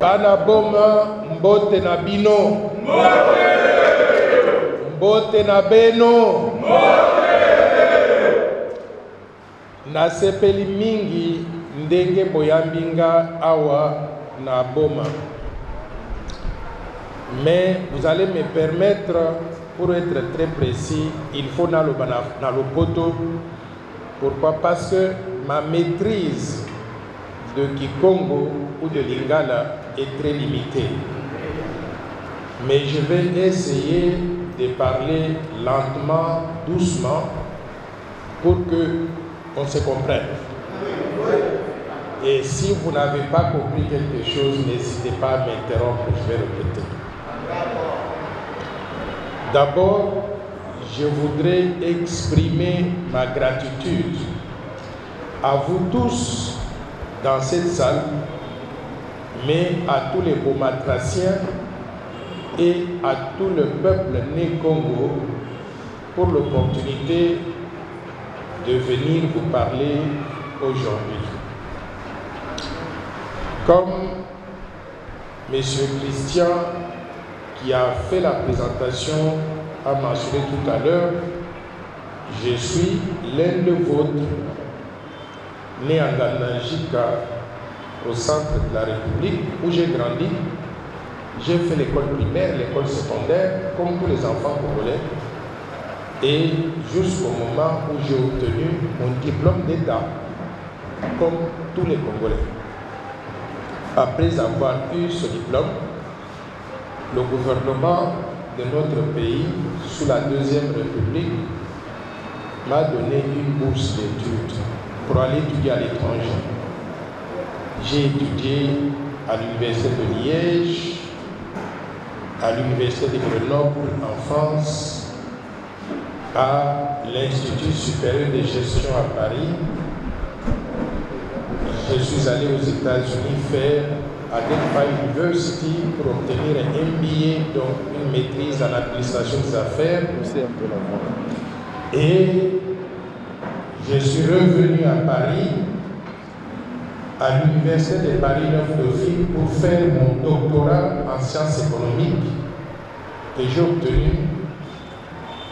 Bana boma mbote na bino. Mbote na beno. Nasepeli mingi ndenge boyambinga awa na boma. Mais vous allez me permettre, pour être très précis, il faut dans le poto. Pourquoi? Parce que ma maîtrise de Kikongo ou de Lingala est très limitée. Mais je vais essayer de parler lentement, doucement, pour que on se comprenne. Et si vous n'avez pas compris quelque chose, n'hésitez pas à m'interrompre, je vais répéter. D'abord, je voudrais exprimer ma gratitude à vous tous dans cette salle, mais à tous les Bomatraciens et à tout le peuple né Congo pour l'opportunité de venir vous parler aujourd'hui. Comme M. Christian, qui a fait la présentation, a mentionné tout à l'heure, je suis l'un de vôtres, né en Ganajika, au centre de la République, où j'ai grandi. J'ai fait l'école primaire, l'école secondaire, comme tous les enfants congolais. Et jusqu'au moment où j'ai obtenu mon diplôme d'État, comme tous les Congolais. Après avoir eu ce diplôme, le gouvernement de notre pays, sous la Deuxième République, m'a donné une bourse d'études pour aller étudier à l'étranger. J'ai étudié à l'Université de Liège, à l'Université de Grenoble en France, à l'Institut supérieur de gestion à Paris. Je suis allé aux États-Unis faire à Delphi University pour obtenir un MBA, donc une maîtrise en administration des affaires. Et je suis revenu à Paris, à l'Université de Paris 9 Dauphine, pour faire mon doctorat en sciences économiques que j'ai obtenu.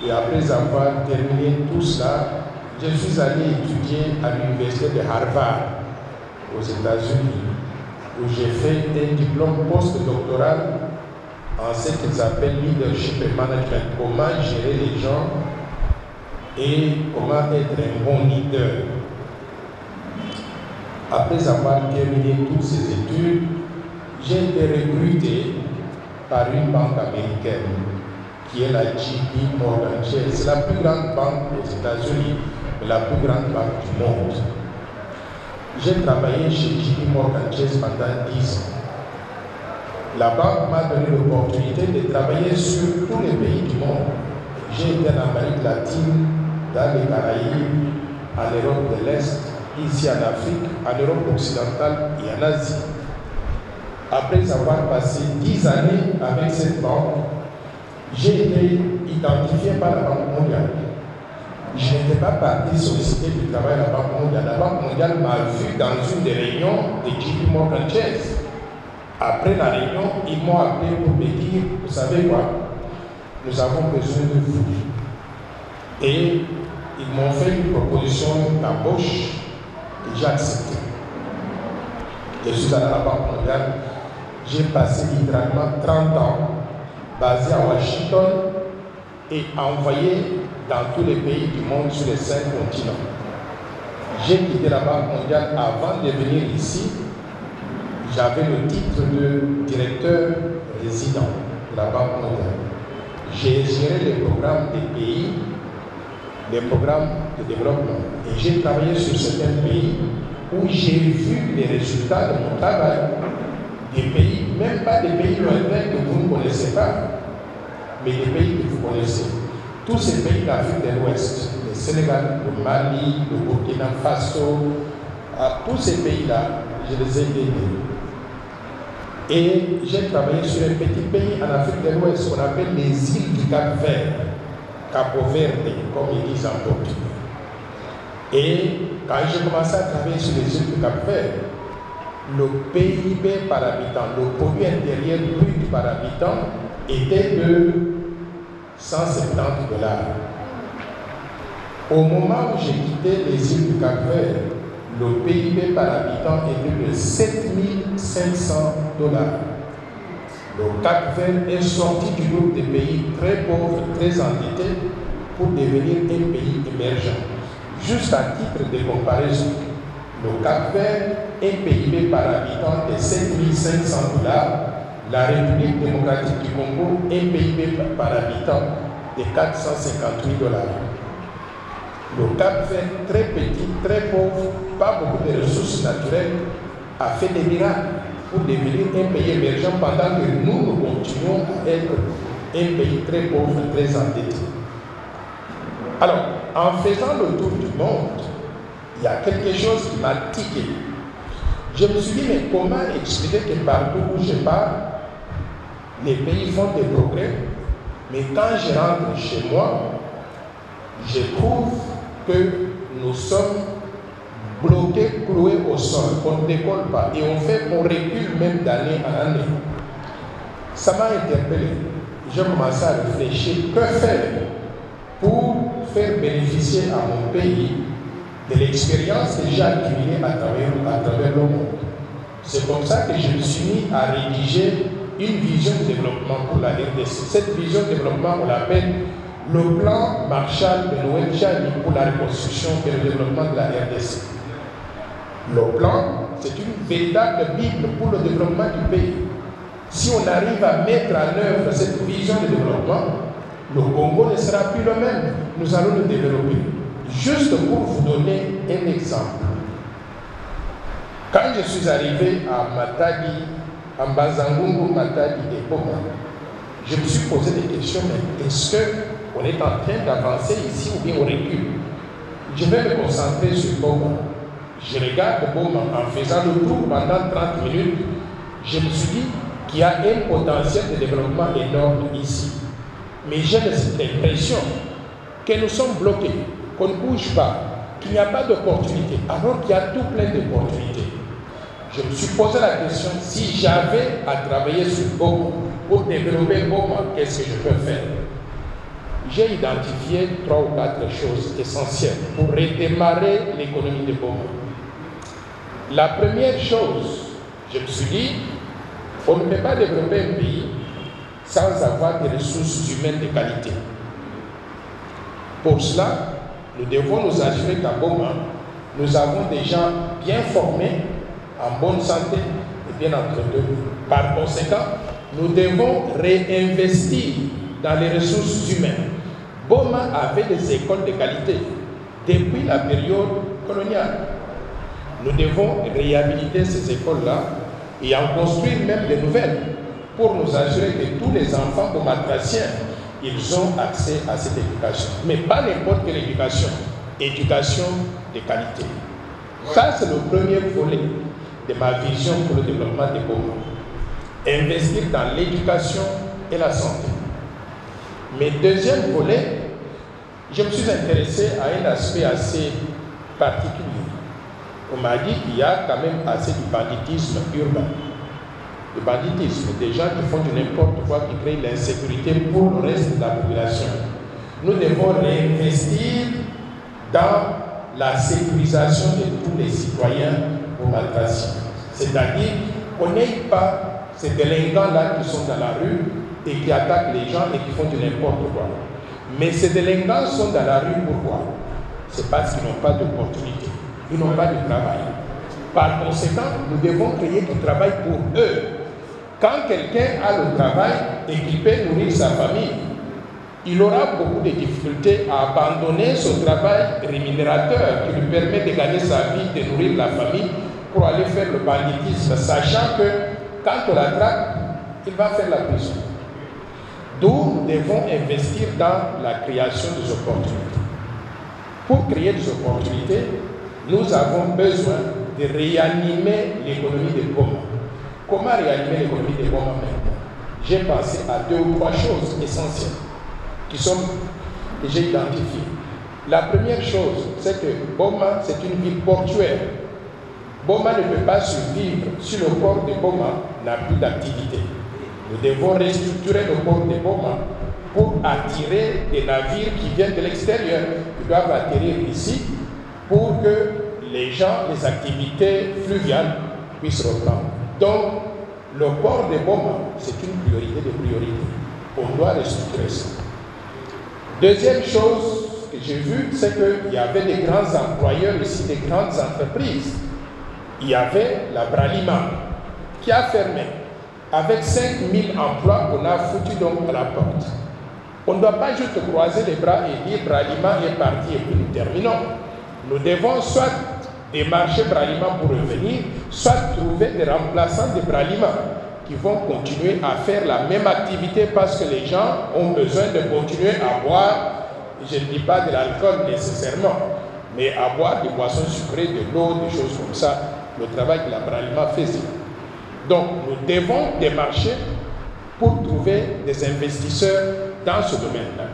Et après avoir terminé tout cela, je suis allé étudier à l'Université de Harvard, aux États-Unis, où j'ai fait un diplôme postdoctoral en ce qu'ils appellent leadership et management, comment gérer les gens et comment être un bon leader. Après avoir terminé toutes ces études, j'ai été recruté par une banque américaine qui est la JP Morgan Chase. C'est la plus grande banque aux États-Unis, mais la plus grande banque du monde. J'ai travaillé chez JP Morgan Chase pendant 10 ans. La banque m'a donné l'opportunité de travailler sur tous les pays du monde. J'ai été en Amérique latine, dans les Caraïbes, en Europe de l'Est, ici en Afrique, en Europe occidentale et en Asie. Après avoir passé 10 années avec cette banque, j'ai été identifié par la Banque mondiale. Je n'étais pas parti solliciter du travail à la Banque mondiale. La Banque mondiale m'a vu dans une des réunions de JP Morgan Chase. Après la réunion, ils m'ont appelé pour me dire, vous savez quoi, nous avons besoin de vous. Et ils m'ont fait une proposition d'embauche que j'ai acceptée. Je suis allé à la Banque mondiale. J'ai passé littéralement 30 ans basé à Washington et envoyé dans tous les pays du monde sur les 5 continents. J'ai quitté la Banque mondiale avant de venir ici. J'avais le titre de directeur résident de la Banque mondiale. J'ai géré les programmes des pays, les programmes de développement. Et j'ai travaillé sur certains pays où j'ai vu les résultats de mon travail. Des pays, même pas des pays lointains que vous ne connaissez pas, mais des pays que vous connaissez. Tous ces pays d'Afrique de l'Ouest, le Sénégal, le Mali, le Burkina Faso, tous ces pays-là, je les ai aidés. Et j'ai travaillé sur un petit pays en Afrique de l'Ouest qu'on appelle les îles du Cap-Vert, Capo Verde, comme ils disent en portugais. Et quand j'ai commencé à travailler sur les îles du Cap-Vert, le PIB par habitant, le produit intérieur brut par habitant, était de 170 $. Au moment où j'ai quitté les îles du Cap-Vert, le PIB par habitant était de 7 500 $. Le Cap-Vert est sorti du groupe des pays très pauvres, très endettés, pour devenir un pays émergent. Juste à titre de comparaison, le Cap-Vert, un PIB par habitant de 7 500 $, la République démocratique du Congo, un PIB par habitant de 458 $. Le Cap-Vert, très petit, très pauvre, pas beaucoup de ressources naturelles, a fait des miracles pour devenir un pays émergent pendant que nous continuons à être un pays très pauvre, très endetté. Alors, en faisant le tour du monde, il y a quelque chose qui m'a tiqué. Je me suis dit, mais comment expliquer que partout où je pars, les pays font des progrès, mais quand je rentre chez moi, je trouve que nous sommes bloqués, cloués au sol, on ne décolle pas et on recule même d'année en année. Ça m'a interpellé. J'ai commencé à réfléchir, que faire pour faire bénéficier à mon pays de l'expérience que j'ai accumulée à travers le monde. C'est comme ça que je me suis mis à rédiger une vision de développement pour la RDC. Cette vision de développement, on l'appelle le plan Marshall de Noël Chani pour la reconstruction et le développement de la RDC. Le plan, c'est une véritable Bible pour le développement du pays. Si on arrive à mettre en œuvre cette vision de développement, le Congo ne sera plus le même. Nous allons le développer. Juste pour vous donner un exemple. Quand je suis arrivé à Matadi, à Bazangungu, Matadi et Boma, je me suis posé des questions, mais est-ce qu'on est en train d'avancer ici ou bien on recule? Je vais me concentrer sur Boma. Je regarde Boma en faisant le tour pendant 30 minutes. Je me suis dit qu'il y a un potentiel de développement énorme ici. Mais j'ai cette impression que nous sommes bloqués, qu'on ne bouge pas, qu'il n'y a pas d'opportunité, alors qu'il y a tout plein d'opportunités. Je me suis posé la question, si j'avais à travailler sur Boma pour développer Boma, qu'est-ce que je peux faire? J'ai identifié 3 ou 4 choses essentielles pour redémarrer l'économie de Boma. La première chose, je me suis dit, on ne peut pas développer un pays sans avoir des ressources humaines de qualité. Pour cela, nous devons nous assurer qu'à Boma, nous avons des gens bien formés, en bonne santé et bien entretenus. Par conséquent, nous devons réinvestir dans les ressources humaines. Boma avait des écoles de qualité depuis la période coloniale. Nous devons réhabiliter ces écoles-là et en construire même de nouvelles pour nous assurer que tous les enfants bomatraciens, ils ont accès à cette éducation. Mais pas n'importe quelle éducation, éducation de qualité. Ça, c'est le premier volet de ma vision pour le développement de Boma. Investir dans l'éducation et la santé. Mais deuxième volet, je me suis intéressé à un aspect assez particulier. On m'a dit qu'il y a quand même assez de banditisme urbain. Le banditisme, des gens qui font du n'importe quoi, qui créent l'insécurité pour le reste de la population. Nous devons réinvestir dans la sécurisation de tous les citoyens bomatraciens. C'est-à-dire qu'on n'ait pas ces délinquants-là qui sont dans la rue et qui attaquent les gens et qui font du n'importe quoi. Mais ces délinquants sont dans la rue pourquoi? C'est parce qu'ils n'ont pas d'opportunité. Ils n'ont pas de travail. Par conséquent, nous devons créer du travail pour eux. Quand quelqu'un a le travail et qu'il peut nourrir sa famille, il aura beaucoup de difficultés à abandonner son travail rémunérateur qui lui permet de gagner sa vie, de nourrir la famille, pour aller faire le banditisme, sachant que quand on l'attrape, il va faire la prison. D'où nous devons investir dans la création des opportunités. Pour créer des opportunités, nous avons besoin de réanimer l'économie de Boma. Comment réanimer l'économie de Boma maintenant? J'ai pensé à 2 ou 3 choses essentielles que j'ai identifiées. La première chose, c'est que Boma, c'est une ville portuaire. Boma ne peut pas survivre si le port de Boma n'a plus d'activité. Nous devons restructurer le port de Boma pour attirer des navires qui viennent de l'extérieur, qui doivent atterrir ici pour que les gens, les activités fluviales puissent reprendre. Donc, le port de Boma, c'est une priorité de priorité. On doit restructurer ça. Deuxième chose que j'ai vue, c'est qu'il y avait des grands employeurs ici, des grandes entreprises. Il y avait la Bralima qui a fermé. Avec 5000 emplois qu'on a foutu donc à la porte. On ne doit pas juste croiser les bras et dire Bralima est parti et puis nous terminons. Nous devons soit démarcher Bralima pour revenir, soit trouver des remplaçants de Bralima qui vont continuer à faire la même activité parce que les gens ont besoin de continuer à boire, je ne dis pas de l'alcool nécessairement, mais à boire des boissons sucrées, de l'eau, des choses comme ça, le travail que la Bralima faisait. Donc nous devons démarcher pour trouver des investisseurs dans ce domaine-là.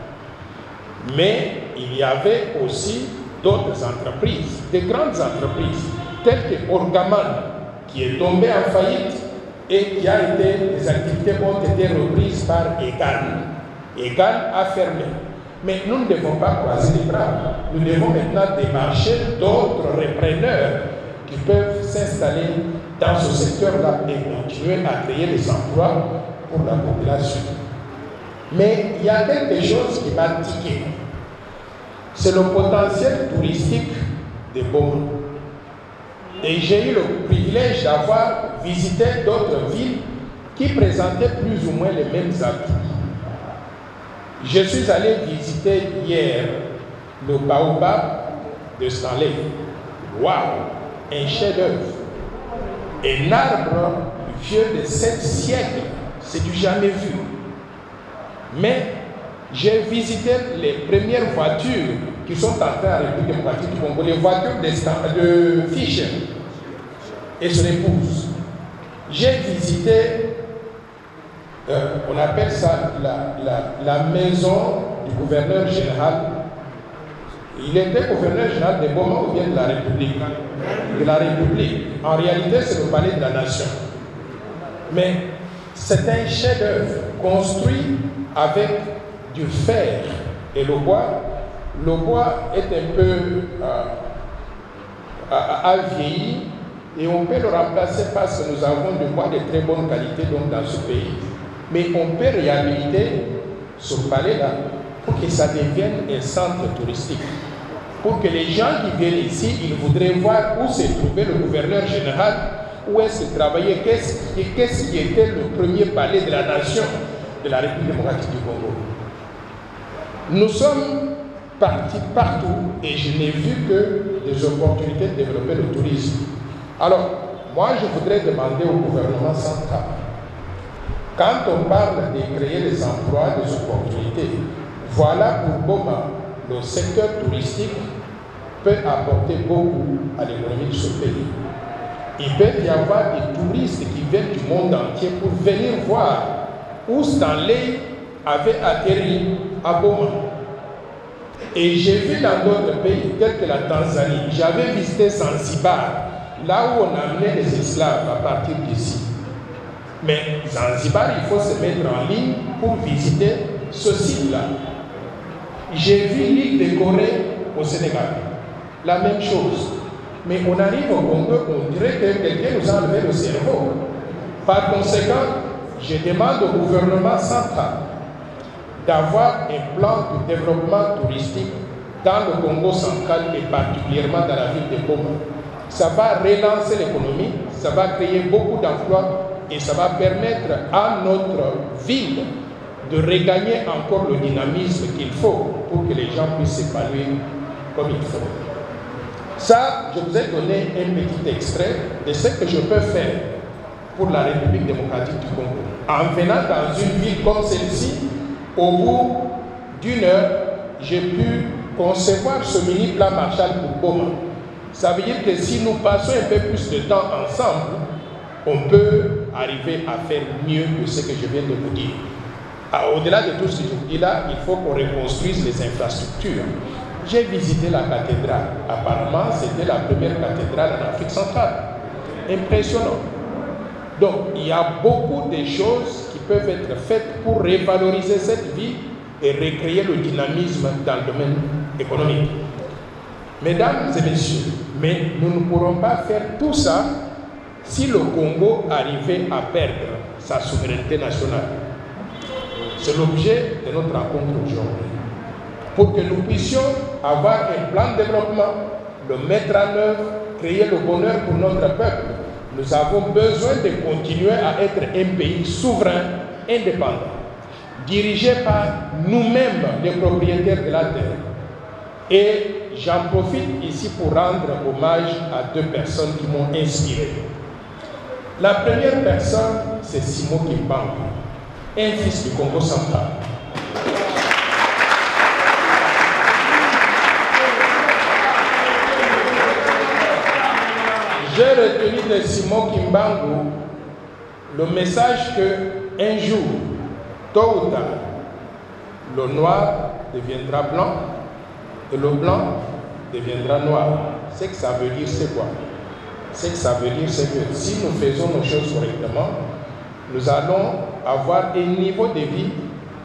Mais il y avait aussi d'autres entreprises, des grandes entreprises, telles que Orgaman, qui est tombé en faillite et qui a été, les activités ont été reprises par Egan. Egan a fermé. Mais nous ne devons pas croiser les bras. Nous devons maintenant démarcher d'autres repreneurs qui peuvent s'installer dans ce secteur-là et continuer à créer des emplois pour la population. Mais il y a quelque chose qui m'a tiqué. C'est le potentiel touristique de Boma. Et j'ai eu le privilège d'avoir visité d'autres villes qui présentaient plus ou moins les mêmes atouts. Je suis allé visiter hier le baobab de Stanley. Waouh! Un chef-d'œuvre. Un arbre vieux de 7 siècles. C'est du jamais vu. Mais j'ai visité les premières voitures qui sont entrées en République démocratique du Congo, les voitures de Fischer et son épouse. J'ai visité, on appelle ça la maison du gouverneur général. Il était gouverneur général de Boma ou bien de la République? De la République. En réalité, c'est le palais de la nation. Mais c'est un chef-d'œuvre construit avec du fer et le bois. Le bois est un peu a vieilli et on peut le remplacer parce que nous avons du bois de très bonne qualité donc dans ce pays. Mais on peut réhabiliter ce palais-là pour que ça devienne un centre touristique. Pour que les gens qui viennent ici, ils voudraient voir où se trouvait le gouverneur général, où est-ce qu'il travaillait, qu'est-ce qui était le premier palais de la nation de la République démocratique du Congo. Nous sommes partis partout et je n'ai vu que des opportunités de développer le tourisme. Alors, moi je voudrais demander au gouvernement central, quand on parle de créer des emplois, des opportunités, voilà pour Boma, le secteur touristique peut apporter beaucoup à l'économie de ce pays. Il peut y avoir des touristes qui viennent du monde entier pour venir voir où Stanley avait atterri à Boma. Et j'ai vu dans d'autres pays, tels que la Tanzanie, j'avais visité Zanzibar, là où on amenait les esclaves à partir d'ici. Mais Zanzibar, il faut se mettre en ligne pour visiter ce site-là. J'ai vu l'île décorée au Sénégal, la même chose. Mais on arrive au Congo, on dirait que quelqu'un nous a enlevé le cerveau. Par conséquent, je demande au gouvernement central d'avoir un plan de développement touristique dans le Congo central et particulièrement dans la ville de Boma. Ça va relancer l'économie, ça va créer beaucoup d'emplois et ça va permettre à notre ville de regagner encore le dynamisme qu'il faut pour que les gens puissent s'épanouir comme il faut. Ça, je vous ai donné un petit extrait de ce que je peux faire pour la République démocratique du Congo. En venant dans une ville comme celle-ci, au bout d'une heure, j'ai pu concevoir ce mini-plan Marshall pour Boma. Ça veut dire que si nous passons un peu plus de temps ensemble, on peut arriver à faire mieux que ce que je viens de vous dire. Au-delà de tout ce que je vous dis là, il faut qu'on reconstruise les infrastructures. J'ai visité la cathédrale. Apparemment, c'était la première cathédrale en Afrique centrale. impressionnant. Donc, il y a beaucoup de choses qui peuvent être faites pour revaloriser cette vie et recréer le dynamisme dans le domaine économique. Mesdames et messieurs, mais nous ne pourrons pas faire tout ça si le Congo arrivait à perdre sa souveraineté nationale. C'est l'objet de notre rencontre aujourd'hui. Pour que nous puissions avoir un plan de développement, le mettre en œuvre, créer le bonheur pour notre peuple, nous avons besoin de continuer à être un pays souverain, indépendant, dirigé par nous-mêmes, les propriétaires de la terre. Et j'en profite ici pour rendre hommage à deux personnes qui m'ont inspiré. La première personne, c'est Simon Kimbangu, un fils du Congo central. J'ai retenu de Simon Kimbangu le message qu'un jour, tôt ou tard, le noir deviendra blanc et le blanc deviendra noir. Ce que ça veut dire, c'est quoi? Ce que ça veut dire, c'est que si nous faisons nos choses correctement, nous allons avoir un niveau de vie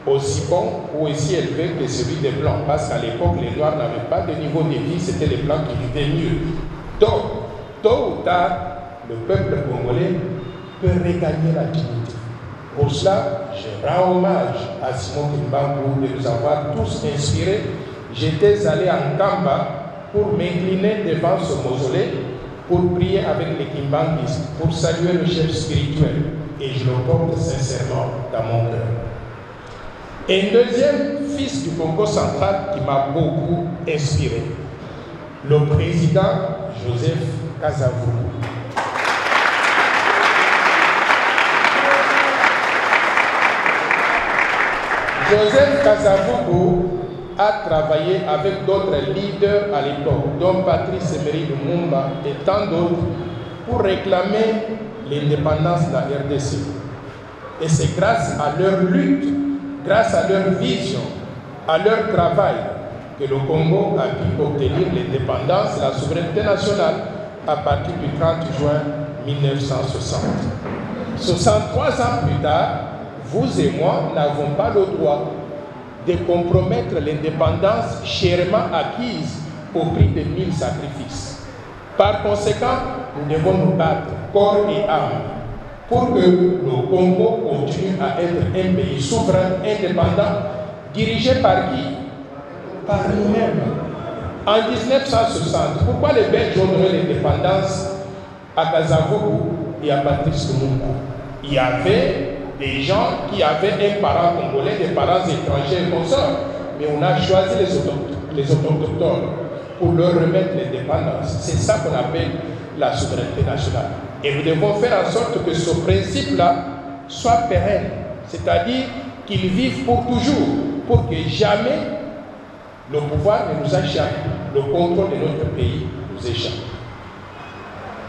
aussi bon ou aussi élevé que celui des blancs. Parce qu'à l'époque, les noirs n'avaient pas de niveau de vie, c'était les blancs qui vivaient mieux. Donc, tôt ou tard, le peuple congolais peut regagner la dignité. Pour cela, je rends hommage à Simon Kimbangu de nous avoir tous inspirés. J'étais allé en Kamba pour m'incliner devant ce mausolée, pour prier avec les Kimbanguistes, pour saluer le chef spirituel. Et je le porte sincèrement dans mon cœur. Et un deuxième fils du Congo central qui m'a beaucoup inspiré, le président Joseph Kasavubu. Joseph Kasavubu a travaillé avec d'autres leaders à l'époque, dont Patrice Emery Lumumba et tant d'autres, pour réclamer l'indépendance de la RDC. Et c'est grâce à leur lutte, grâce à leur vision, à leur travail, que le Congo a pu obtenir l'indépendance et la souveraineté nationale à partir du 30 juin 1960. 63 ans plus tard, vous et moi n'avons pas le droit de compromettre l'indépendance chèrement acquise au prix de 1000 sacrifices. Par conséquent, nous devons nous battre corps et âme pour que le Congo continue à être un pays souverain, indépendant, dirigé par qui? Par nous-mêmes. En 1960, pourquoi les Belges ont donné l'indépendance à Kasavubu et à Patrice Lumumba? Il y avait des gens qui avaient un parent congolais, des parents étrangers et consorts, mais on a choisi les autochtones pour leur remettre l'indépendance. C'est ça qu'on appelle la souveraineté nationale. Et nous devons faire en sorte que ce principe-là soit pérenne, c'est-à-dire qu'il vive pour toujours, pour que jamais le pouvoir ne nous échappe, le contrôle de notre pays nous échappe.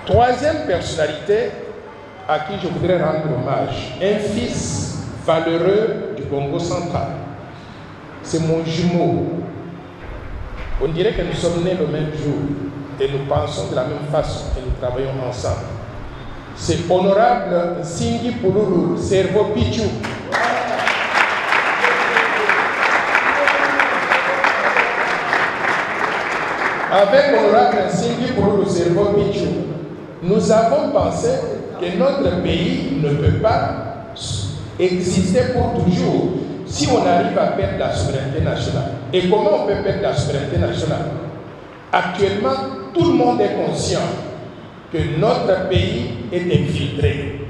Troisième personnalité à qui je voudrais rendre hommage, un fils valeureux du Congo central. C'est mon jumeau. On dirait que nous sommes nés le même jour et nous pensons de la même façon et nous travaillons ensemble. C'est honorable Singi Pululu Servo Pichu. Avec honorable Singi Pululu Servo Pichu, nous avons pensé que notre pays ne peut pas exister pour toujours si on arrive à perdre la souveraineté nationale. Et comment on peut perdre la souveraineté nationale? Actuellement, tout le monde est conscient que notre pays est infiltré.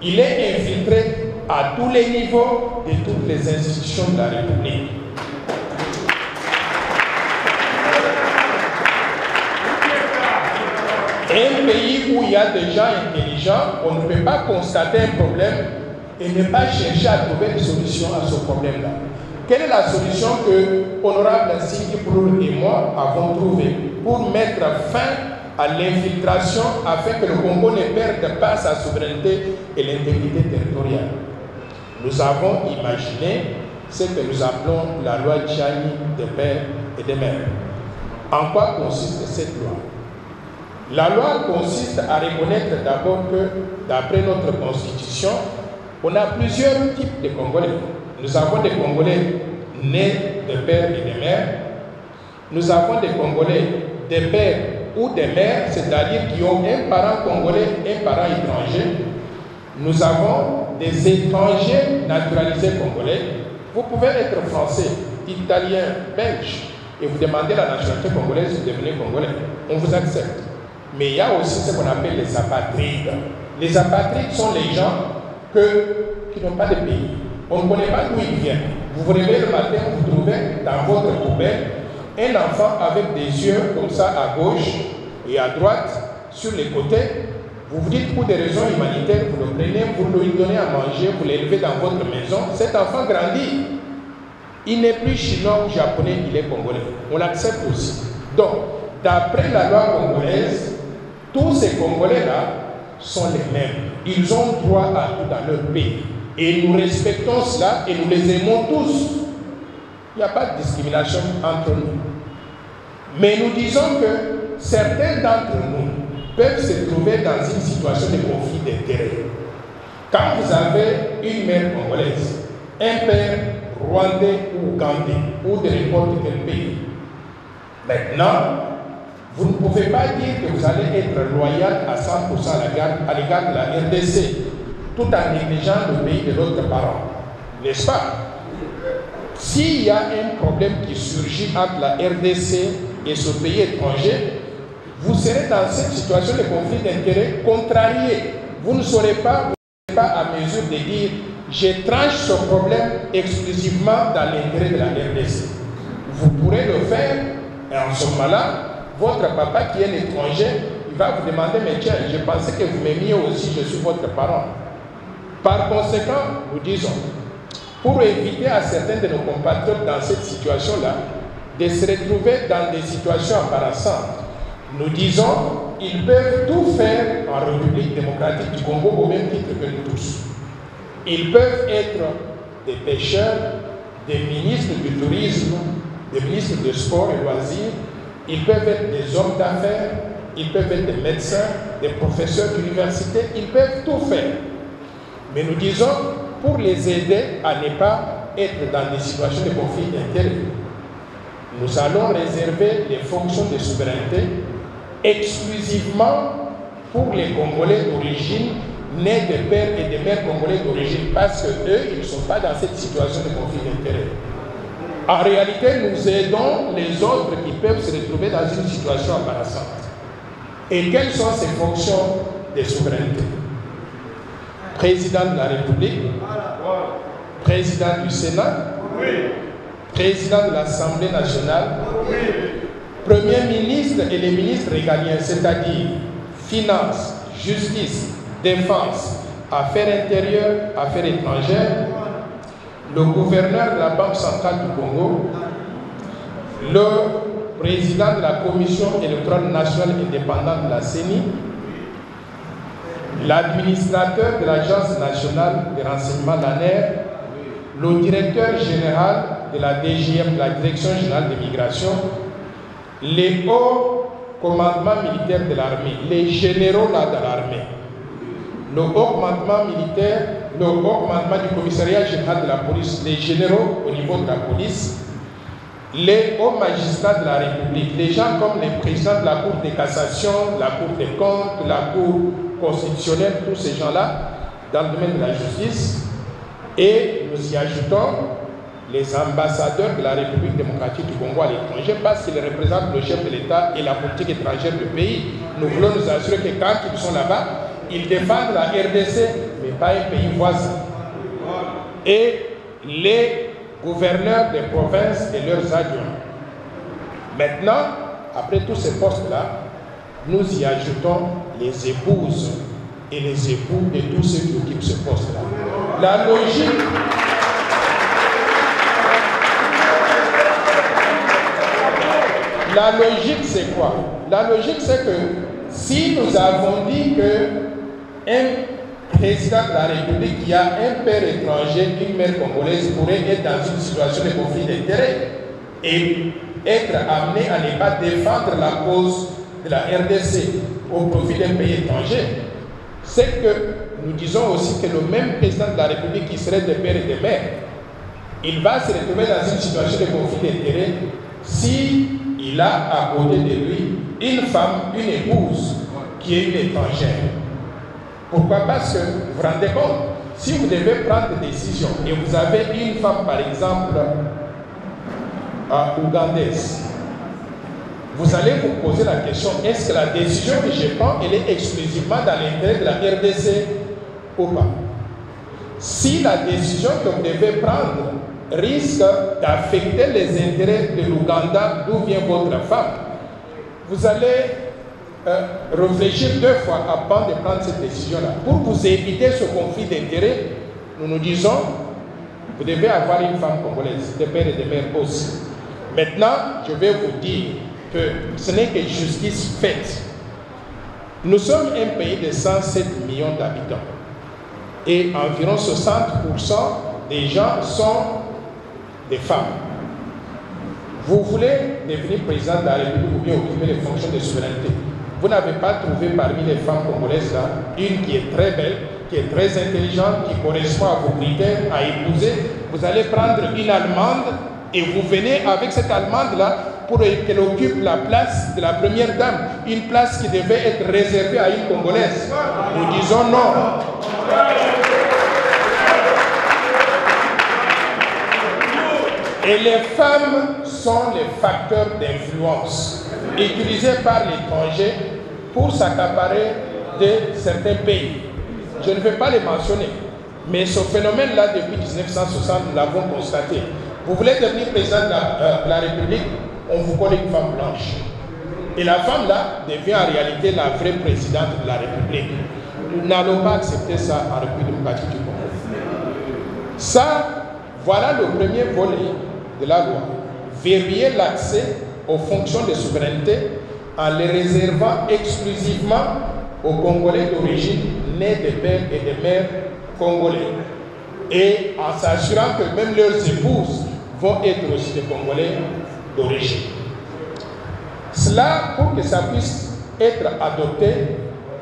Il est infiltré à tous les niveaux de toutes les institutions de la République. Un pays où il y a des gens intelligents, on ne peut pas constater un problème et ne pas chercher à trouver une solution à ce problème-là. Quelle est la solution que Honorable Singi Pululu et moi avons trouvée pour mettre fin à l'infiltration afin que le Congo ne perde pas sa souveraineté et l'intégrité territoriale? Nous avons imaginé ce que nous appelons la loi Tchani des pères et des mères. En quoi consiste cette loi? La loi consiste à reconnaître d'abord que, d'après notre constitution, on a plusieurs types de Congolais. Nous avons des Congolais nés de pères et de mères. Nous avons des Congolais des pères ou des mères, c'est-à-dire qui ont un parent congolais et un parent étranger. Nous avons des étrangers naturalisés congolais. Vous pouvez être français, italien, belge, et vous demandez la nationalité congolaise, vous devenez congolais. On vous accepte. Mais il y a aussi ce qu'on appelle les apatrides. Les apatrides sont les gens qui n'ont pas de pays. On ne connaît pas d'où ils viennent. Vous vous réveillez le matin, vous trouvez dans votre poubelle un enfant avec des yeux comme ça à gauche et à droite, sur les côtés. Vous vous dites pour des raisons humanitaires, vous le prenez, vous lui donnez à manger, vous l'élevez dans votre maison. Cet enfant grandit. Il n'est plus chinois ou japonais, il est congolais. On l'accepte aussi. Donc, d'après la loi congolaise, tous ces Congolais-là sont les mêmes. Ils ont droit à tout dans leur pays. Et nous respectons cela et nous les aimons tous. Il n'y a pas de discrimination entre nous. Mais nous disons que certains d'entre nous peuvent se trouver dans une situation de conflit d'intérêts. Quand vous avez une mère congolaise, un père rwandais ou ougandais, ou de n'importe quel pays, maintenant, vous ne pouvez pas dire que vous allez être loyal à 100% à l'égard de la RDC, tout en négligeant le pays de l'autre parent. N'est-ce pas? S'il y a un problème qui surgit entre la RDC et ce pays étranger, vous serez dans cette situation de conflit d'intérêts contrarié. Vous ne serez pas à mesure de dire « je tranche ce problème exclusivement dans l'intérêt de la RDC ». Vous pourrez le faire et en ce moment-là, votre papa qui est l'étranger, il va vous demander « mais tiens, je pensais que vous m'aimiez aussi, je suis votre parent ». Par conséquent, nous disons, pour éviter à certains de nos compatriotes dans cette situation-là de se retrouver dans des situations embarrassantes, nous disons ils peuvent tout faire en République démocratique du Congo au même titre que nous tous. Ils peuvent être des pêcheurs, des ministres du tourisme, des ministres de sport et loisirs, ils peuvent être des hommes d'affaires, ils peuvent être des médecins, des professeurs d'université, ils peuvent tout faire. Mais nous disons, pour les aider à ne pas être dans des situations de conflit d'intérêts, nous allons réserver les fonctions de souveraineté exclusivement pour les Congolais d'origine, nés de pères et de mères congolais d'origine, parce qu'eux, ils ne sont pas dans cette situation de conflit d'intérêts. En réalité, nous aidons les autres qui peuvent se retrouver dans une situation embarrassante. Et quelles sont ces fonctions de souveraineté? Président de la République, président du Sénat, président de l'Assemblée nationale, premier ministre et les ministres régaliens, c'est-à-dire finances, justice, défense, affaires intérieures, affaires étrangères, le gouverneur de la Banque centrale du Congo, le président de la Commission électorale nationale indépendante de la CENI, l'administrateur de l'Agence nationale de renseignement, l'ANER, le directeur général de la DGM, la Direction générale des migrations, les hauts commandements militaires de l'armée, les généraux là de l'armée, le haut commandement militaire, le haut commandement du commissariat général de la police, les généraux au niveau de la police, les hauts magistrats de la République, les gens comme les présidents de la Cour de cassation, la Cour des comptes, la Cour constitutionnelle, tous ces gens-là, dans le domaine de la justice, et nous y ajoutons les ambassadeurs de la République démocratique du Congo à l'étranger, parce qu'ils représentent le chef de l'État et la politique étrangère du pays. Nous voulons nous assurer que quand ils sont là-bas, ils défendent la RDC, mais pas un pays voisin. Et les gouverneurs des provinces et leurs adjoints. Maintenant, après tous ces postes-là, nous y ajoutons les épouses et les époux de tous ceux qui occupent ce poste-là. La logique, c'est quoi? La logique, c'est que si nous avons dit qu'un président de la République qui a un père étranger, une mère congolaise pourrait être dans une situation de conflit d'intérêts et être amené à ne pas défendre la cause de la RDC au profit d'un pays étranger, c'est que nous disons aussi que le même président de la République qui serait de père et de mère, il va se retrouver dans une situation de conflit d'intérêts si il a à côté de lui une femme, une épouse qui est une étrangère. Pourquoi? Parce que vous vous rendez compte, si vous devez prendre des décisions et vous avez une femme par exemple ougandaise, vous allez vous poser la question, est-ce que la décision que je prends, elle est exclusivement dans l'intérêt de la RDC ou pas? Si la décision que vous devez prendre risque d'affecter les intérêts de l'Ouganda, d'où vient votre femme, vous allez réfléchir 2 fois avant de prendre cette décision-là. Pour vous éviter ce conflit d'intérêts, nous disons, vous devez avoir une femme congolaise, de père et de mère aussi. Maintenant, je vais vous dire que ce n'est que justice faite. Nous sommes un pays de 107 millions d'habitants et environ 60% des gens sont des femmes. Vous voulez devenir président de la République ou bien occuper les fonctions de souveraineté. Vous n'avez pas trouvé parmi les femmes congolaises là une qui est très belle, qui est très intelligente, qui correspond à vos critères à épouser. Vous allez prendre une Allemande et vous venez avec cette Allemande-là pour qu'elle occupe la place de la première dame, une place qui devait être réservée à une Congolaise. Nous disons non. Et les femmes sont les facteurs d'influence utilisés par l'étranger pour s'accaparer de certains pays. Je ne vais pas les mentionner, mais ce phénomène-là, depuis 1960, nous l'avons constaté. Vous voulez devenir président de la République, on vous colle une femme blanche. Et la femme-là devient en réalité la vraie présidente de la République. Nous n'allons pas accepter ça en République démocratique du Congo. Ça, voilà le premier volet de la loi. Verrouiller l'accès aux fonctions de souveraineté en les réservant exclusivement aux Congolais d'origine nés de pères et de mères congolais. Et en s'assurant que même leurs épouses vont être aussi des Congolais d'origine. Cela, pour que ça puisse être adopté,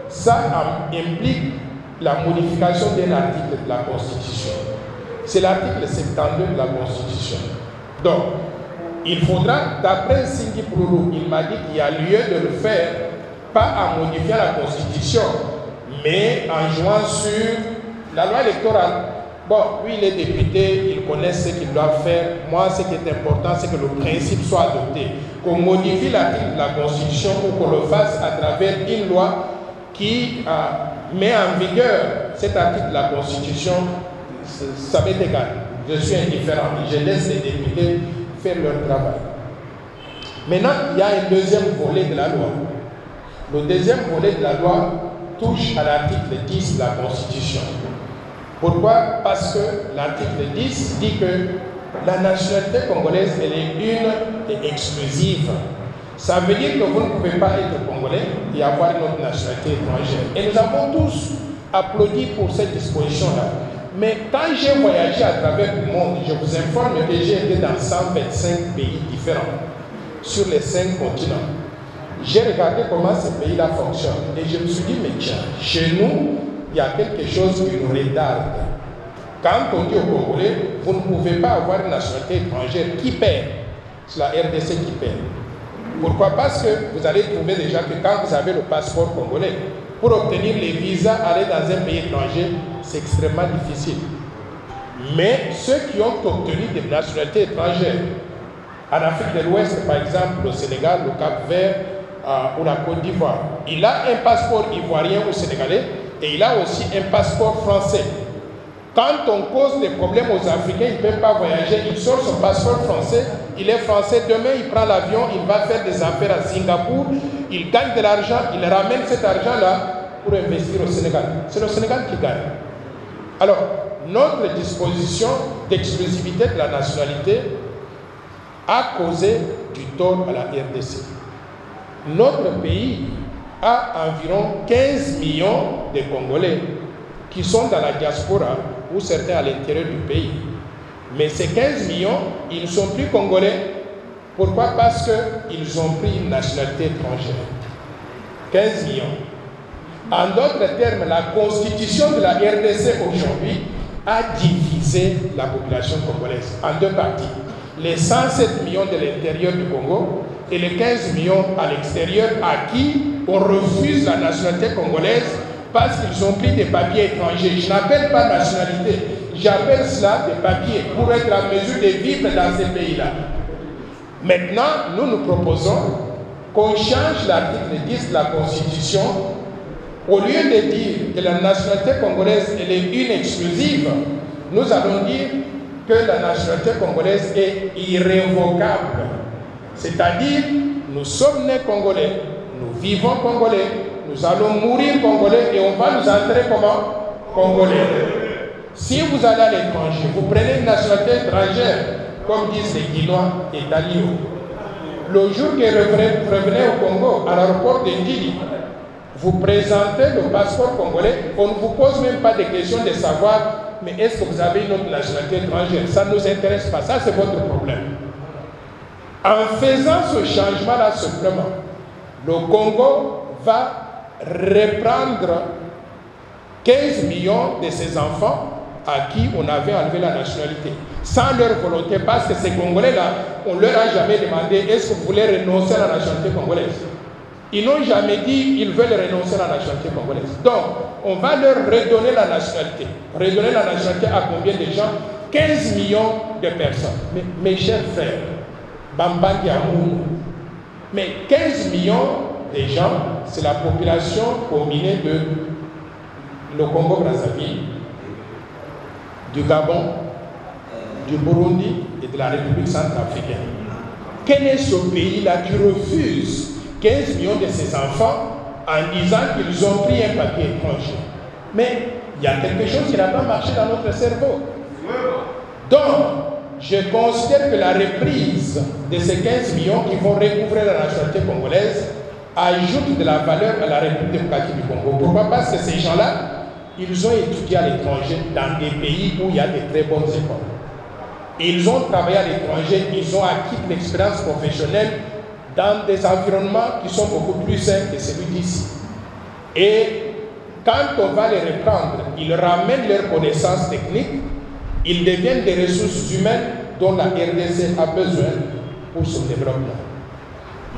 ça implique la modification d'un article de la Constitution. C'est l'article 72 de la Constitution. Donc, il faudra, d'après Singhi Proulou, il m'a dit qu'il y a lieu de le faire, pas en modifiant la Constitution, mais en jouant sur la loi électorale. Bon, lui, il est député, il connaît ce qu'il doit faire. Moi, ce qui est important, c'est que le principe soit adopté. Qu'on modifie l'article de la Constitution ou qu'on le fasse à travers une loi qui met en vigueur cet article de la Constitution, ça m'est égal. Je suis indifférent. Je laisse les députés faire leur travail. Maintenant, il y a un deuxième volet de la loi. Le deuxième volet de la loi touche à l'article 10 de la Constitution. Pourquoi? Parce que l'article 10 dit que la nationalité congolaise, elle est une et exclusive. Ça veut dire que vous ne pouvez pas être congolais et avoir une autre nationalité étrangère. Et nous avons tous applaudi pour cette disposition-là. Mais quand j'ai voyagé à travers le monde, je vous informe que j'ai été dans 125 pays différents sur les 5 continents. J'ai regardé comment ces pays-là fonctionnent et je me suis dit, mais tiens, chez nous, il y a quelque chose qui nous retarde. Quand on dit aux Congolais, vous ne pouvez pas avoir une nationalité étrangère qui perd. C'est la RDC qui perd. Pourquoi? Parce que vous allez trouver déjà que quand vous avez le passeport congolais, pour obtenir les visas, aller dans un pays étranger, c'est extrêmement difficile. Mais ceux qui ont obtenu des nationalités étrangères, en Afrique de l'Ouest, par exemple, le Sénégal, le Cap-Vert ou la Côte d'Ivoire, il a un passeport ivoirien ou sénégalais et il a aussi un passeport français. Quand on cause des problèmes aux Africains, ils ne peuvent pas voyager, il sort son passeport français, il est français, demain il prend l'avion, il va faire des affaires à Singapour, il gagne de l'argent, il ramène cet argent-là pour investir au Sénégal. C'est le Sénégal qui gagne. Alors, notre disposition d'exclusivité de la nationalité a causé du tort à la RDC. Notre pays a environ 15 millions de Congolais qui sont dans la diaspora ou certains à l'intérieur du pays. Mais ces 15 millions, ils ne sont plus Congolais. Pourquoi? Parce qu'ils ont pris une nationalité étrangère. 15 millions. En d'autres termes, la constitution de la RDC aujourd'hui a divisé la population congolaise en deux parties. Les 107 millions de l'intérieur du Congo et les 15 millions à l'extérieur à qui on refuse la nationalité congolaise parce qu'ils ont pris des papiers étrangers. Je n'appelle pas nationalité, j'appelle cela des papiers pour être en mesure de vivre dans ces pays-là. Maintenant, nous proposons qu'on change l'article 10 de la Constitution. Au lieu de dire que la nationalité congolaise elle est une exclusive, nous allons dire que la nationalité congolaise est irrévocable. C'est-à-dire, nous sommes nés congolais, nous vivons congolais, nous allons mourir congolais et on va nous enterrer comment? Congolais. Si vous allez à l'étranger, vous prenez une nationalité étrangère, comme disent les Guinois et Dalio. Le jour que vous revenez au Congo, à l'aéroport de Ndili, vous présentez le passeport congolais, on ne vous pose même pas de questions de savoir mais est-ce que vous avez une autre nationalité étrangère? Ça ne nous intéresse pas, ça c'est votre problème. En faisant ce changement-là simplement, le Congo va reprendre 15 millions de ses enfants à qui on avait enlevé la nationalité, sans leur volonté, parce que ces Congolais-là, on ne leur a jamais demandé est-ce que vous voulez renoncer à la nationalité congolaise. Ils n'ont jamais dit qu'ils veulent renoncer à la nationalité congolaise. Donc, on va leur redonner la nationalité. Redonner la nationalité à combien de gens? 15 millions de personnes. Mais, mes chers frères, Bambangi Amour, mais 15 millions de gens, c'est la population combinée de le Congo-Brazzaville, du Gabon, du Burundi et de la République centrafricaine. Quel est ce pays-là qui refuse 15 millions de ses enfants en disant qu'ils ont pris un papier étranger? Mais il y a quelque chose qui n'a pas marché dans notre cerveau. Donc, je considère que la reprise de ces 15 millions qui vont recouvrir la nationalité congolaise ajoute de la valeur à la République démocratique du Congo. Pourquoi? Parce que ces gens-là, ils ont étudié à l'étranger dans des pays où il y a de très bonnes écoles. Ils ont travaillé à l'étranger, ils ont acquis de l'expérience professionnelle dans des environnements qui sont beaucoup plus sains que celui d'ici. Et quand on va les reprendre, ils ramènent leurs connaissances techniques, ils deviennent des ressources humaines dont la RDC a besoin pour son développement.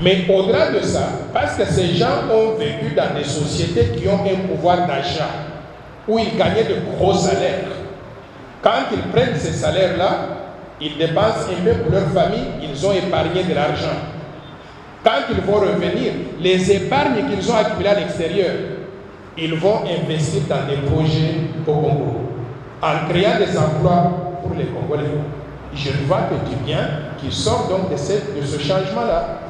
Mais au-delà de ça, parce que ces gens ont vécu dans des sociétés qui ont un pouvoir d'achat, où ils gagnaient de gros salaires, quand ils prennent ces salaires-là, ils dépensent un peu pour leur famille, ils ont épargné de l'argent. Quand ils vont revenir, les épargnes qu'ils ont accumulées à l'extérieur, ils vont investir dans des projets au Congo, en créant des emplois pour les Congolais. Je ne vois que du bien qui sort donc de ce changement-là.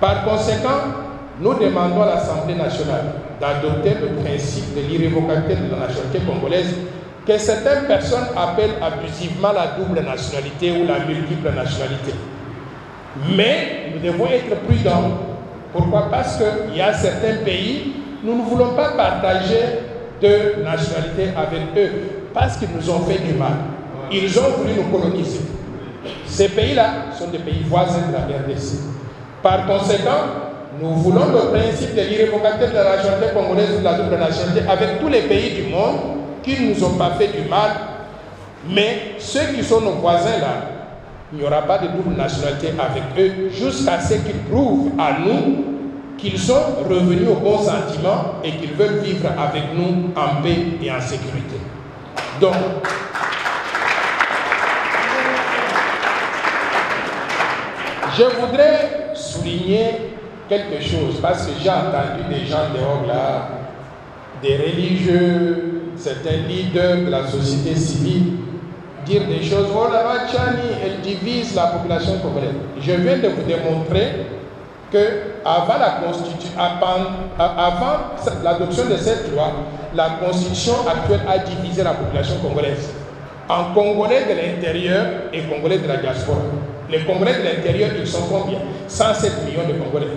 Par conséquent, nous demandons à l'Assemblée nationale d'adopter le principe de l'irrévocabilité de la nationalité congolaise que certaines personnes appellent abusivement la double nationalité ou la multiple nationalité. Mais nous devons être prudents. Pourquoi? Parce qu'il y a certains pays, nous ne voulons pas partager de nationalité avec eux, parce qu'ils nous ont fait du mal. Ils ont voulu nous coloniser. Ces pays-là sont des pays voisins de la RDC. Par conséquent, nous voulons le principe de l'irrévocabilité de la nationalité congolaise ou de la double nationalité avec tous les pays du monde qui ne nous ont pas fait du mal. Mais ceux qui sont nos voisins là, il n'y aura pas de double nationalité avec eux jusqu'à ce qu'ils prouvent à nous qu'ils sont revenus au bon sentiment et qu'ils veulent vivre avec nous en paix et en sécurité. Donc, je voudrais souligner quelque chose, parce que j'ai entendu des gens dehors là, des religieux, certains leaders de la société civile, dire des choses. Oh la loi Tchani, elle divise la population congolaise. Je viens de vous démontrer que avant l'adoption de cette loi, la constitution actuelle a divisé la population congolaise en Congolais de l'intérieur et Congolais de la diaspora. Les Congolais de l'intérieur, ils sont combien? 107 millions de Congolais.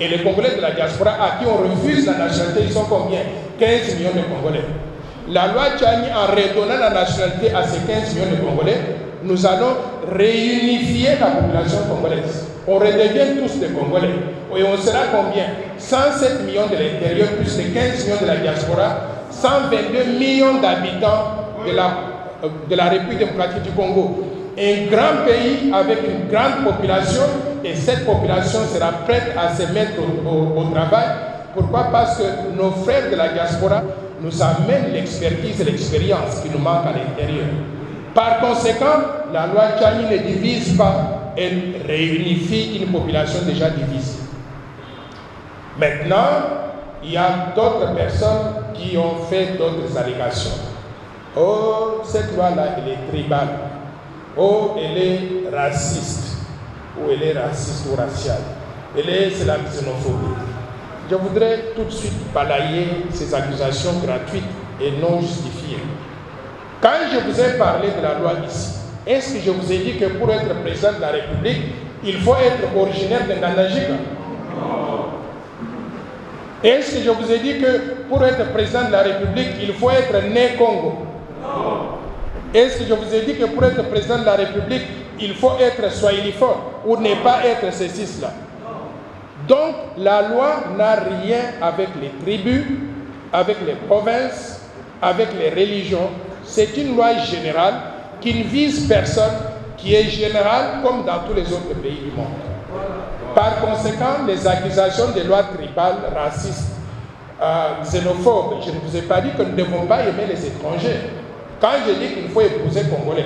Et les Congolais de la diaspora à qui on refuse la nationalité, ils sont combien? 15 millions de Congolais. La loi Tchani, en redonnant la nationalité à ces 15 millions de Congolais, nous allons réunifier la population congolaise. On redevient tous des Congolais. Et on sera combien? 107 millions de l'intérieur, plus de 15 millions de la diaspora, 122 millions d'habitants de la République démocratique du Congo. Un grand pays avec une grande population, et cette population sera prête à se mettre au travail. Pourquoi? Parce que nos frères de la diaspora nous amènent l'expertise et l'expérience qui nous manquent à l'intérieur. Par conséquent, la loi Tchani ne divise pas, elle réunifie une population déjà divisée. Maintenant, il y a d'autres personnes qui ont fait d'autres allégations. Oh, cette loi-là, elle est tribale. Oh, elle est raciste. Ou elle est raciste ou raciale. C'est la xénophobie. Je voudrais tout de suite balayer ces accusations gratuites et non justifiées. Quand je vous ai parlé de la loi ici, est-ce que je vous ai dit que pour être président de la République, il faut être originaire de Ngandajika? Est-ce que je vous ai dit que pour être président de la République, il faut être né Congo? Est-ce que je vous ai dit que pour être président de la République, il faut être swahiliphone ou ne pas être ceci-là? Donc, la loi n'a rien avec les tribus, avec les provinces, avec les religions. C'est une loi générale qui ne vise personne, qui est générale comme dans tous les autres pays du monde. Par conséquent, les accusations de lois tribales, racistes, xénophobes, je ne vous ai pas dit que nous ne devons pas aimer les étrangers. Quand je dis qu'il faut épouser Congolais,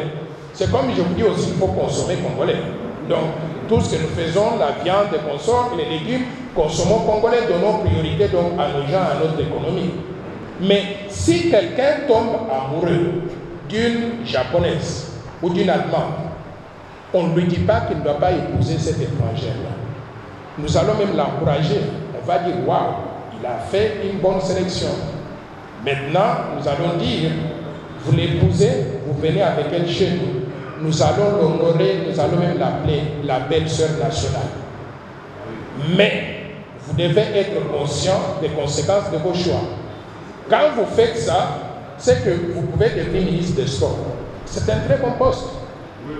c'est comme je vous dis aussi qu'il faut consommer Congolais. Donc, tout ce que nous faisons, la viande qu'on sort, les légumes, consommons Congolais, donnons priorité donc à nos gens, à notre économie. Mais si quelqu'un tombe amoureux d'une japonaise ou d'une allemande, on ne lui dit pas qu'il ne doit pas épouser cette étrangère-là. Nous allons même l'encourager. On va dire, waouh, il a fait une bonne sélection. Maintenant, nous allons dire, vous l'épousez, vous venez avec elle chez nous. Nous allons l'honorer, nous allons même l'appeler la belle-sœur nationale. Mais vous devez être conscient des conséquences de vos choix. Quand vous faites ça, c'est que vous pouvez devenir ministre des Sports. C'est un très bon poste.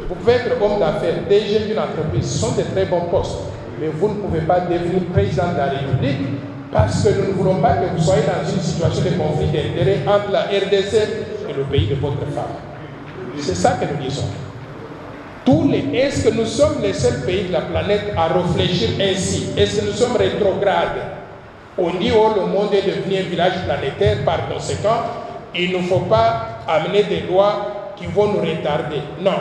Vous pouvez être homme d'affaires, DG d'une entreprise, ce sont des très bons postes. Mais vous ne pouvez pas devenir président de la République parce que nous ne voulons pas que vous soyez dans une situation de conflit d'intérêts entre la RDC et le pays de votre femme. C'est ça que nous disons. Est-ce que nous sommes les seuls pays de la planète à réfléchir ainsi? Est-ce que nous sommes rétrogrades? On dit, oh, le monde est devenu un village planétaire, par conséquent, il ne faut pas amener des lois qui vont nous retarder. Non.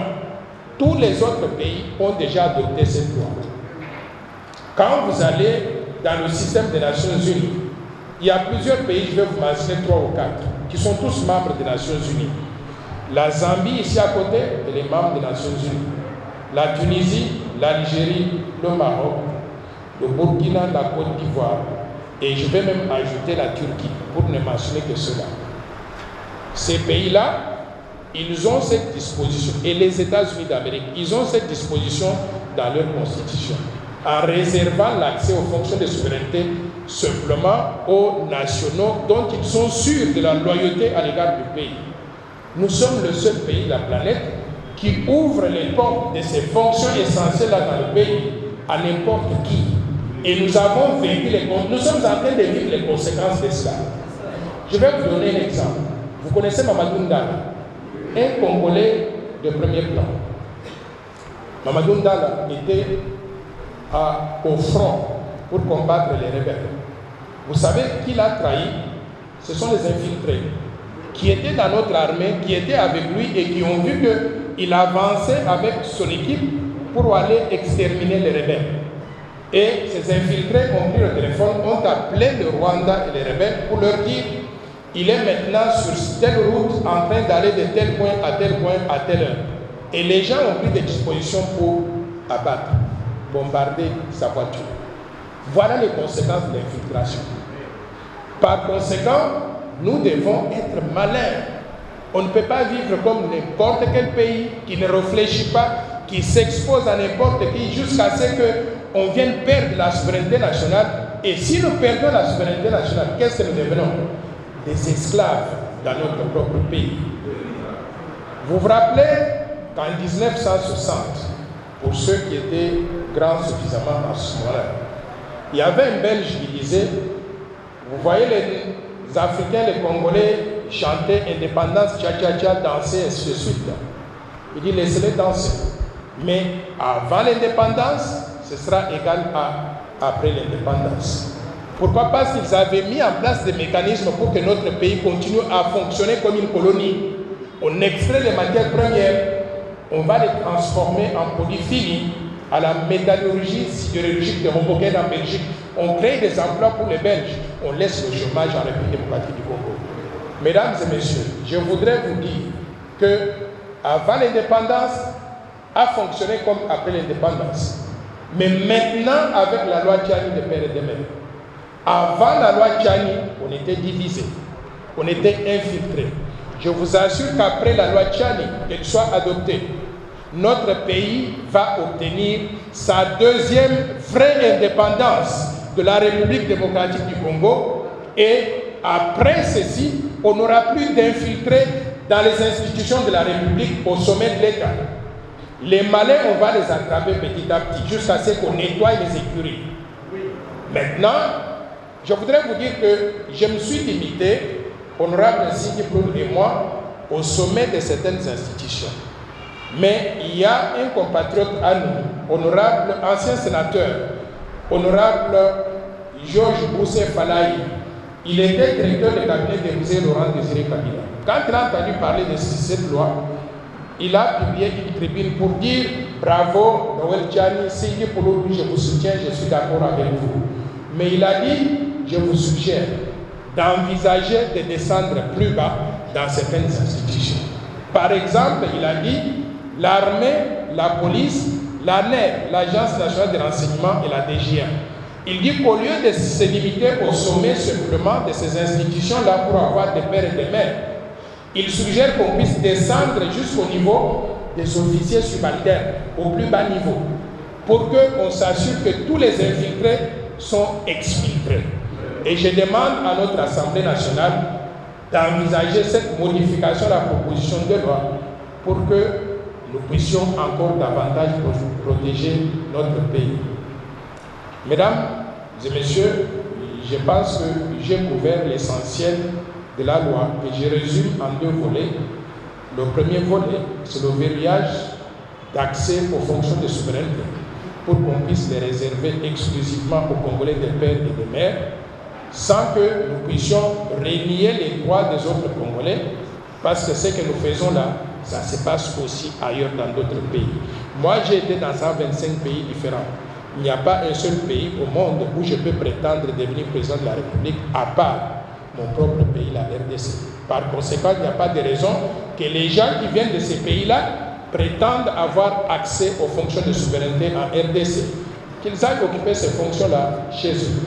Tous les autres pays ont déjà adopté cette loi. Quand vous allez dans le système des Nations Unies, il y a plusieurs pays, je vais vous mentionner 3 ou 4, qui sont tous membres des Nations Unies. La Zambie, ici à côté, elle est membre des Nations Unies. La Tunisie, l'Algérie, le Maroc, le Burkina, la Côte d'Ivoire. Et je vais même ajouter la Turquie, pour ne mentionner que cela. Ces pays-là, ils ont cette disposition, et les États-Unis d'Amérique, ils ont cette disposition dans leur constitution, en réservant l'accès aux fonctions de souveraineté simplement aux nationaux dont ils sont sûrs de la loyauté à l'égard du pays. Nous sommes le seul pays de la planète qui ouvre les portes de ces fonctions essentielles-là dans le pays à n'importe qui. Et nous avons vécu nous sommes en train de vivre les conséquences de cela. Je vais vous donner un exemple. Vous connaissez Mamadou Ndala, un Congolais de premier plan. Mamadou Ndala était au front pour combattre les rebelles. Vous savez qui l'a trahi? Ce sont les infiltrés qui étaient dans notre armée, qui étaient avec lui et qui ont vu qu'il avançait avec son équipe pour aller exterminer les rebelles. Et ces infiltrés ont pris le téléphone, ont appelé le Rwanda et les rebelles pour leur dire il est maintenant sur telle route en train d'aller de tel point à tel point à telle heure. Et les gens ont pris des dispositions pour abattre, bombarder sa voiture. Voilà les conséquences de l'infiltration. Par conséquent, nous devons être malins. On ne peut pas vivre comme n'importe quel pays qui ne réfléchit pas, qui s'expose à n'importe qui jusqu'à ce qu'on vienne perdre la souveraineté nationale. Et si nous perdons la souveraineté nationale, qu'est-ce que nous devenons? Des esclaves dans notre propre pays. Vous vous rappelez qu'en 1960, pour ceux qui étaient grand suffisamment à ce moment-là. Il y avait un Belge qui disait, vous voyez les Africains, les Congolais chanter indépendance, tcha-tcha-tcha, danser, ainsi de suite. Il dit, laissez-les danser. Mais avant l'indépendance, ce sera égal à après l'indépendance. Pourquoi? Parce qu'ils avaient mis en place des mécanismes pour que notre pays continue à fonctionner comme une colonie. On extrait les matières premières, on va les transformer en produits finis à la métallurgie sidérurgique de Hoboken en Belgique. On crée des emplois pour les Belges, on laisse le chômage en République démocratique du Congo. Mesdames et messieurs, je voudrais vous dire que avant l'indépendance, a fonctionné comme après l'indépendance. Mais maintenant, avec la loi Tchani de père et de mère, avant la loi Tchani, on était divisé, on était infiltré. Je vous assure qu'après la loi Tchani, qu'elle soit adoptée, notre pays va obtenir sa deuxième vraie indépendance de la République démocratique du Congo. Et après ceci, on n'aura plus d'infiltrés dans les institutions de la République au sommet de l'État. Les malais, on va les attraper petit à petit jusqu'à ce qu'on nettoie les écuries. Maintenant, je voudrais vous dire que je me suis limité, honorable Sidi Ploul et moi, au sommet de certaines institutions. Mais il y a un compatriote à nous, honorable ancien sénateur, honorable Georges Boussé Falaï. Il était directeur de cabinet de musée Laurent Désiré Kabila. Quand il a entendu parler de cette loi, il a publié une tribune pour dire bravo Noël Tchani, Sidi Ploul, je vous soutiens, je suis d'accord avec vous. Mais il a dit, je vous suggère d'envisager de descendre plus bas dans certaines institutions. Par exemple, il a dit l'armée, la police, l'ANER, l'Agence nationale de renseignement et la DGA. Il dit qu'au lieu de se limiter au sommet simplement de ces institutions-là pour avoir des pères et des mères, il suggère qu'on puisse descendre jusqu'au niveau des officiers subalternes, au plus bas niveau, pour qu'on s'assure que tous les infiltrés sont exfiltrés. Et je demande à notre Assemblée nationale d'envisager cette modification de la proposition de loi pour que nous puissions encore davantage protéger notre pays. Mesdames et messieurs, je pense que j'ai couvert l'essentiel de la loi que je résume en deux volets. Le premier volet, c'est le verrouillage d'accès aux fonctions de souveraineté pour qu'on puisse les réserver exclusivement aux Congolais des pères et des mères, sans que nous puissions renier les droits des autres Congolais, parce que ce que nous faisons là, ça se passe aussi ailleurs dans d'autres pays. Moi, j'ai été dans 125 pays différents. Il n'y a pas un seul pays au monde où je peux prétendre devenir président de la République, à part mon propre pays, la RDC. Par conséquent, il n'y a pas de raison que les gens qui viennent de ces pays-là prétendent avoir accès aux fonctions de souveraineté en RDC, qu'ils aillent occuper ces fonctions-là chez eux.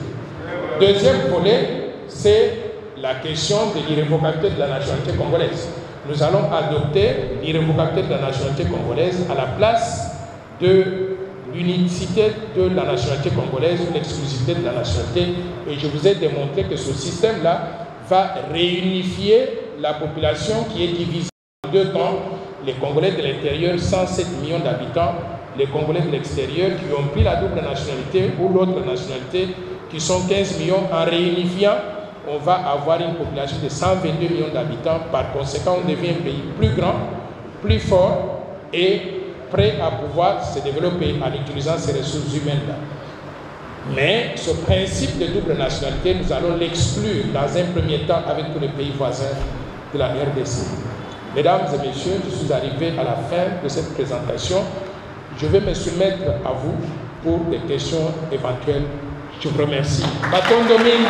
Deuxième volet, c'est la question de l'irrévocabilité de la nationalité congolaise. Nous allons adopter l'irrévocabilité de la nationalité congolaise à la place de l'unicité de la nationalité congolaise ou l'exclusivité de la nationalité. Et je vous ai démontré que ce système-là va réunifier la population qui est divisée en deux temps. Les Congolais de l'intérieur, 107 millions d'habitants, les Congolais de l'extérieur qui ont pris la double nationalité ou l'autre nationalité qui sont 15 millions. En réunifiant, on va avoir une population de 122 millions d'habitants. Par conséquent, on devient un pays plus grand, plus fort et prêt à pouvoir se développer en utilisant ces ressources humaines-là. Mais ce principe de double nationalité, nous allons l'exclure dans un premier temps avec tous les pays voisins de la RDC. Mesdames et messieurs, je suis arrivé à la fin de cette présentation. Je vais me soumettre à vous pour des questions éventuelles. Je vous remercie. Baton Domini.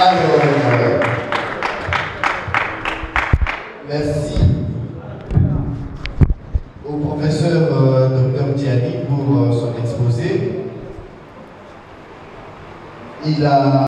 Alors, merci au professeur Dr Tchani pour son exposé. Il a